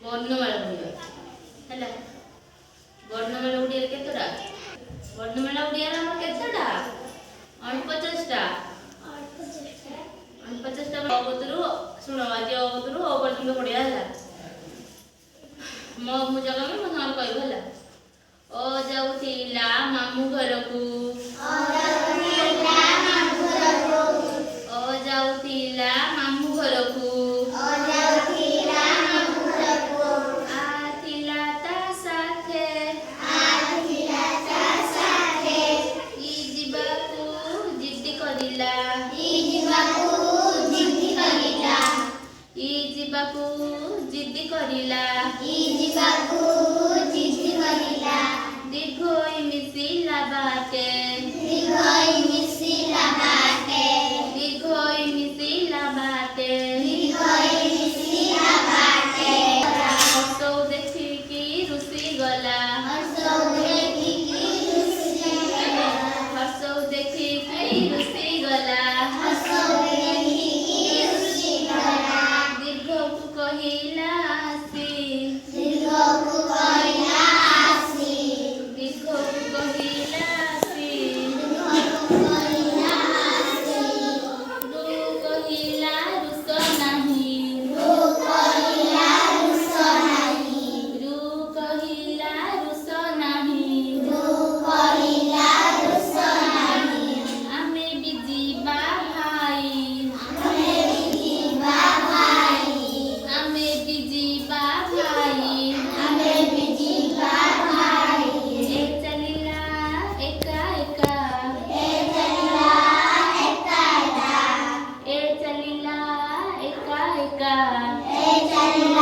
ବର୍ଣ୍ଣମାଳା ପଢ଼ିବା ହେଲା। ବର୍ଣ୍ଣମାଳା ଓଡ଼ିଆରେ କେତେଟା? ବର୍ଣ୍ଣମାଳା ଓଡ଼ିଆରେ ଆମର କେତେଟା? 49ଟା। 49ଟା ଅବତରୁ ଶୁଣ ଆଜି ଅବତରୁ ଅ ପର୍ଯ୍ୟନ୍ତ ପଢ଼ିବା ହେଲା। ମୁଁ ଜଗାମି ମୋ ସାଙ୍ଗରେ କହିବ ହେଲା। ଅ ଯାଉଥିଲା ମାମୁଁ ଘରକୁ, ଅ ଯାଉଥିଲା ମାମୁଁ ଘରକୁ, ଅ ଯାଉଥିଲା ମାମୁଁ ଘରକୁ, ଅ ଯାଉଥିଲା ମାମୁଁ ଘରକୁ, ଆ ଥିଲା ତା ସାଥେ, ଆ ଥିଲା ତା ସାଥେ, ଇ ଯିବାକୁ ଜିଦ୍ଦି କରିଲା, ଇ ଯିବାକୁ ଜିଦ୍ଦି କରିଲା, ଇ ଯିବାକୁ ଜିଦ୍ଦି କରିଲା, ଇ ଯିବାକୁ ଜିଦ୍ଦି କରିଲା, ଦୀର୍ଘଇ ମିଶିଲା ବାଟେ, ଦୀର୍ଘଇ ମିଶିଲା ବାଟେ, ଦୀର୍ଘଇ ମିଶିଲା ବାଟେ, ଦୀର୍ଘଇ ମିଶିଲା ବାଟେ, ହସଉ ଦେଖିକି ରୁଷି ଗଲା, ହସଉ ଦେଖିକି ରୁଷି ଗଲା, ହସଉ ଦେଖିକି ରୁଷି ଗଲା, ହସଉ ଦେଖିକି ରୁଷି ଗଲା, ଦୀର୍ଘକୁ କହିଲା ଆସି, ଦୀର୍ଘକୁ କହିଲା ଆସି, ଦୀର୍ଘକୁ କହିଲା ଆସି, ଦୀର୍ଘକୁ କହିଲା ଆସି, ରୁ କହିଲା ରୁଷ ନାହିଁ, ରୁ କହିଲା ରୁଷ ନାହିଁ, ରୁ କହିଲା ରୁଷ ନାହିଁ, ରୁ କହିଲା ରୁଷ ନାହିଁ, ଆମେ ବି ଯିବା ଭାଇ, ଆମେ ବି ଯିବା ଭାଇ, ଆମେ ବି ଯିବା ଭାଇ, ଆମେ ବି ଯିବା ଭାଇ, ଏ ଚାଲିଲା ଏକା ଏକା, ଏ ଚାଲିଲା ଏକା ଏକା, ଏ ଚାଲିଲା ଏକା ଏକା, ଏ ଚାଲିଲା